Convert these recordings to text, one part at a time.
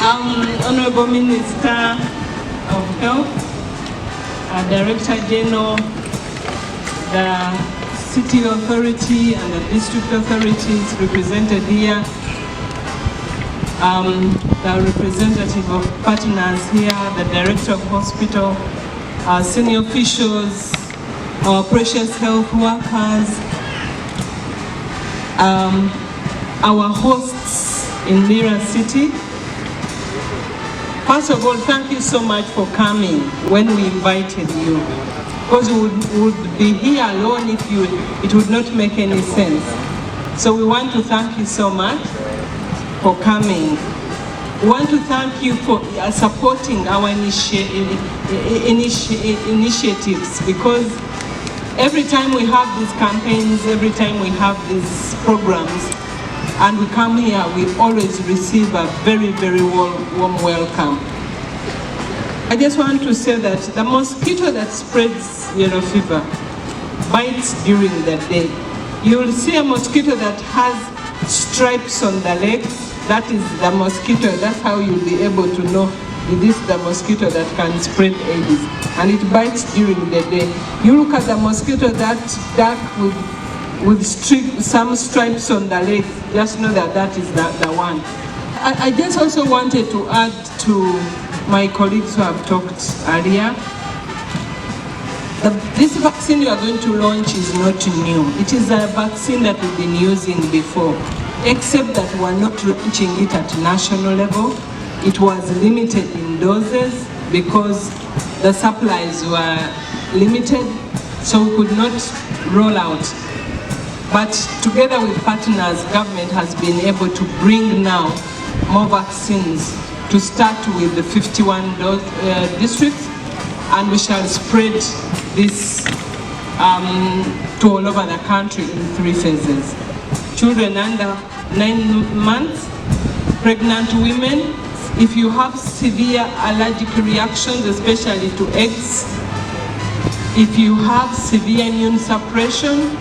Honorable Minister of Health, Director General, the City Authority and the District Authorities represented here, the representative of partners here, the Director of Hospital, our senior officials, our precious health workers, our hosts in Lira City. First of all, thank you so much for coming when we invited you, because we would be here alone if it would not make any sense. So we want to thank you so much for coming. We want to thank you for supporting our initiatives, because every time we have these campaigns, every time we have these programs, and we come here, we always receive a very, very warm welcome. I just want to say that the mosquito that spreads yellow fever bites during the day. You will see a mosquito that has stripes on the legs. That is the mosquito. That's how you'll be able to know this is the mosquito that can spread Aedes. And it bites during the day. You look at the mosquito that's dark with some stripes on the legs, just know that that is the one. I just also wanted to add to my colleagues who have talked earlier. This vaccine you are going to launch is not new. It is a vaccine that we've been using before, except that we're not launching it at national level. It was limited in doses because the supplies were limited, so we could not roll out. But together with partners, government has been able to bring now more vaccines, to start with the 51 districts, and we shall spread this to all over the country in 3 phases. Children under 9 months, pregnant women, if you have severe allergic reactions, especially to eggs, if you have severe immune suppression,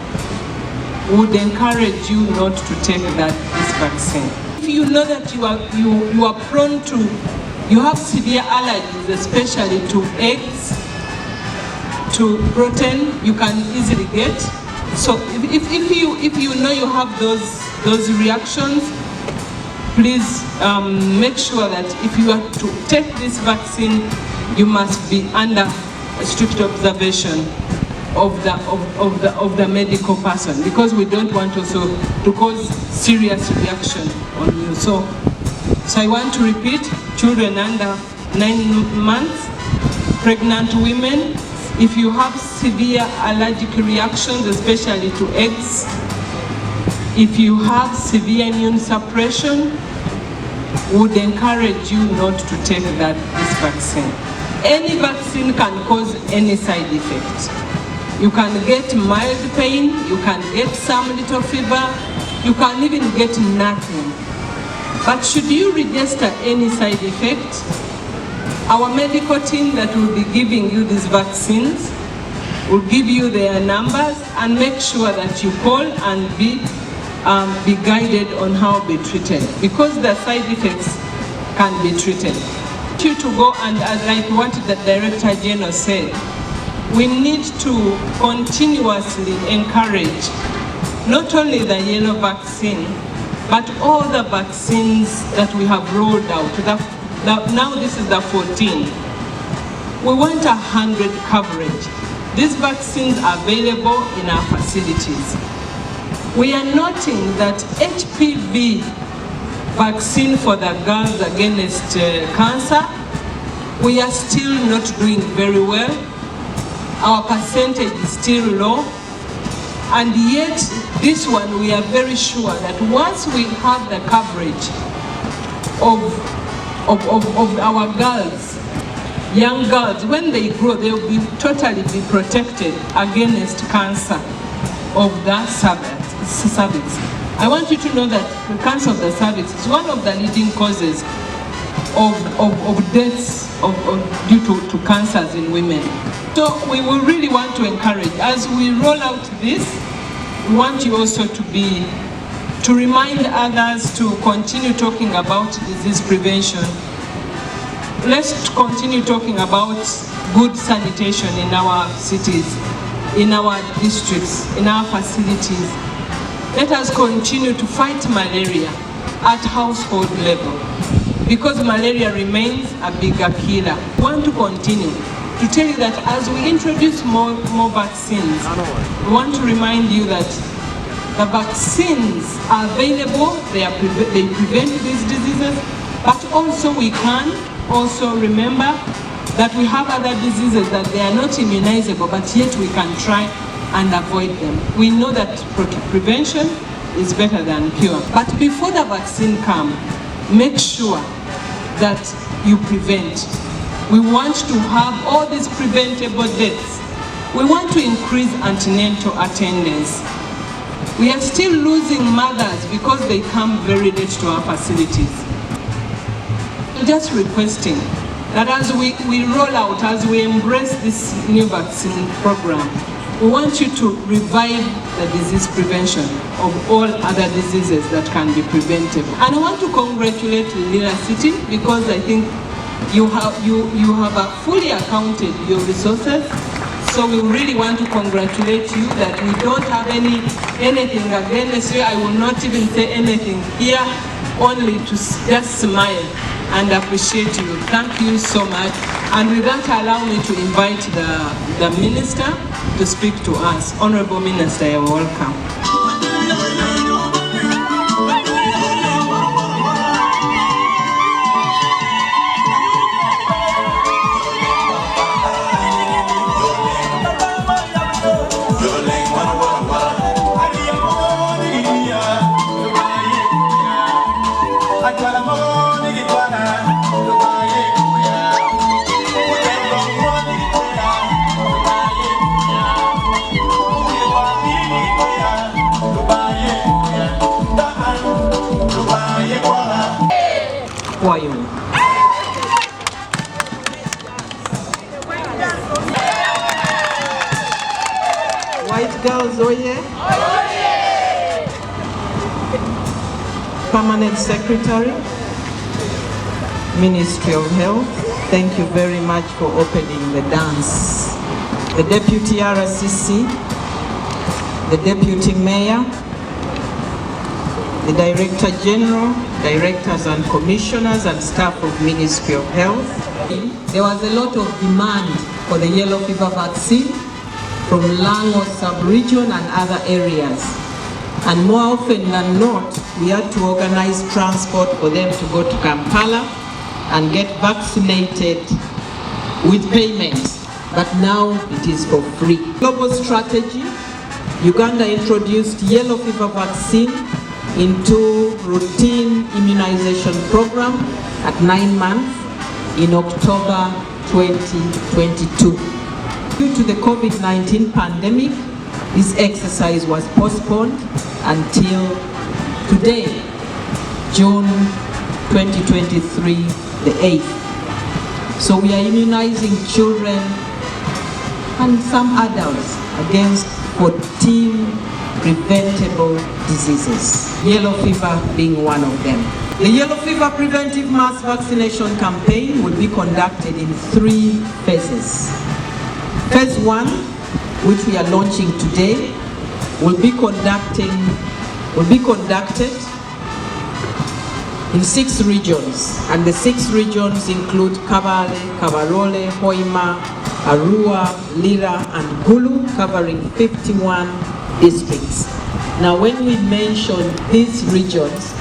would encourage you not to take this vaccine. If you know that you are prone to, you have severe allergies, especially to eggs, to protein, you can easily get. So if you know you have those reactions, please make sure that if you are to take this vaccine, you must be under strict observation of the medical person, because we don't want also to cause serious reaction on you. So I want to repeat: children under 9 months, pregnant women, if you have severe allergic reactions, especially to eggs, if you have severe immune suppression, would encourage you not to take this vaccine. Any vaccine can cause any side effect. You can get mild pain, you can get some little fever, you can even get nothing. But should you register any side effect, our medical team that will be giving you these vaccines will give you their numbers and make sure that you call and be guided on how to be treated, because the side effects can be treated. I want you to go and, like what the Director General said, we need to continuously encourage not only the yellow vaccine, but all the vaccines that we have rolled out. Now this is the 14. We want 100 coverage. These vaccines are available in our facilities. We are noting that HPV vaccine for the girls against cancer, we are still not doing very well. Our percentage is still low, and yet this one we are very sure that once we have the coverage of our girls, young girls, when they grow, they will be totally protected against cancer of the cervix. I want you to know that the cancer of the cervix is one of the leading causes of deaths due to cancers in women. So we will really want to encourage, as we roll out this, we want you also to remind others to continue talking about disease prevention Let's continue talking about good sanitation in our cities, in our districts, in our facilities. Let us continue to fight malaria at household level, because malaria remains a bigger killer. We want to continue to tell you that as we introduce more vaccines, we want to remind you that the vaccines are available, they prevent these diseases, but also we can also remember that we have other diseases that they are not immunizable, but yet we can try and avoid them. We know that prevention is better than cure. But before the vaccine comes, make sure that you prevent. We want to have all these preventable deaths. We want to increase antenatal attendance. We are still losing mothers because they come very late to our facilities. Just requesting that as we roll out, as we embrace this new vaccine program, we want you to revive the disease prevention of all other diseases that can be preventable. And I want to congratulate Lira City, because I think you have fully accounted your resources. So we really want to congratulate you that we don't have anything against you. I will not even say anything here, only to just smile and appreciate you. Thank you so much. And with that, allow me to invite the Minister to speak to us. Honorable Minister, you're welcome. White girls, oye! Permanent Secretary, Ministry of Health, thank you very much for opening the dance. The Deputy RCC, the Deputy Mayor, the Director General, Directors and Commissioners and staff of Ministry of Health. There was a lot of demand for the yellow fever vaccine from Lango sub-region and other areas. And more often than not, we had to organize transport for them to go to Kampala and get vaccinated with payments. But now it is for free. Global strategy, Uganda introduced yellow fever vaccine into routine immunization program at 9 months in October 2022. Due to the COVID-19 pandemic, this exercise was postponed until today, June 2023, the 8th. So we are immunizing children and some adults against 14 preventable diseases, yellow fever being one of them. The yellow fever preventive mass vaccination campaign will be conducted in 3 phases. Phase 1, which we are launching today, will be conducted in 6 regions, and the 6 regions include Kabale, Kabarole, Hoima, Arua, Lira, and Gulu, covering 51 districts. Now, when we mention these regions,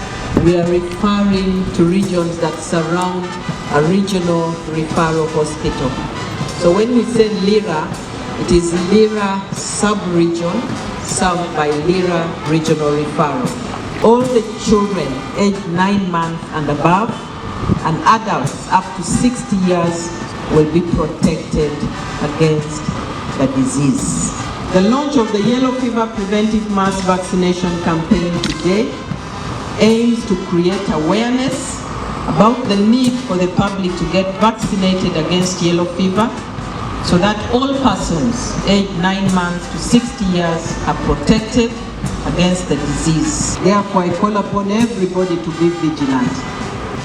we are referring to regions that surround a regional referral hospital. So when we say Lira, it is Lira sub-region served by Lira Regional Referral. All the children aged 9 months and above and adults up to 60 years will be protected against the disease. The launch of the yellow fever preventive mass vaccination campaign today aims to create awareness about the need for the public to get vaccinated against yellow fever, so that all persons aged 9 months to 60 years are protected against the disease. Therefore, I call upon everybody to be vigilant.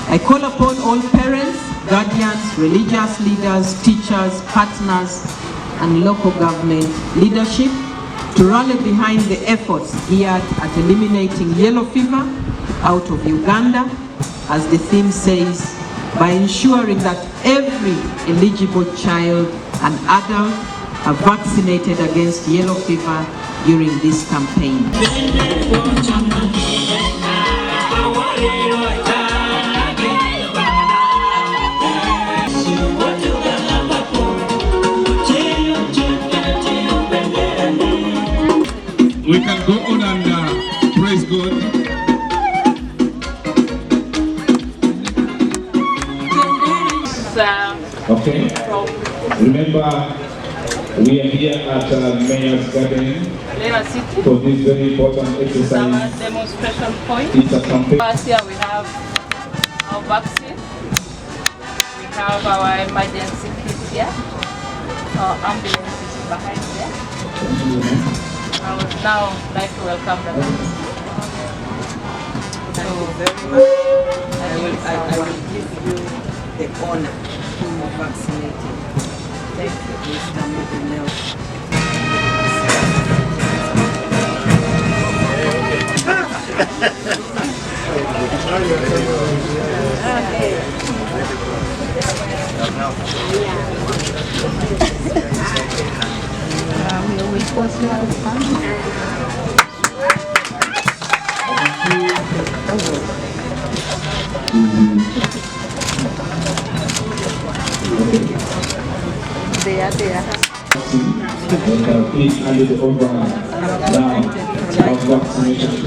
I call upon all parents guardians, religious leaders, teachers, partners, and local government leadership to rally behind the efforts geared at eliminating yellow fever out of Uganda, as the theme says, by ensuring that every eligible child and adult are vaccinated against yellow fever during this campaign. We can go on and praise God. Okay. Remember, we are here at Mayor's Garden for this very important exercise. Our demonstration point. It's a campaign. First here we have our vaccine. We have our emergency kit here. Our ambulance is behind there. I would now like to welcome the members. Thank you very much. I will give you the honor of vaccinating. Thank you, Mr. Nelson. Please hand it over now of vaccination.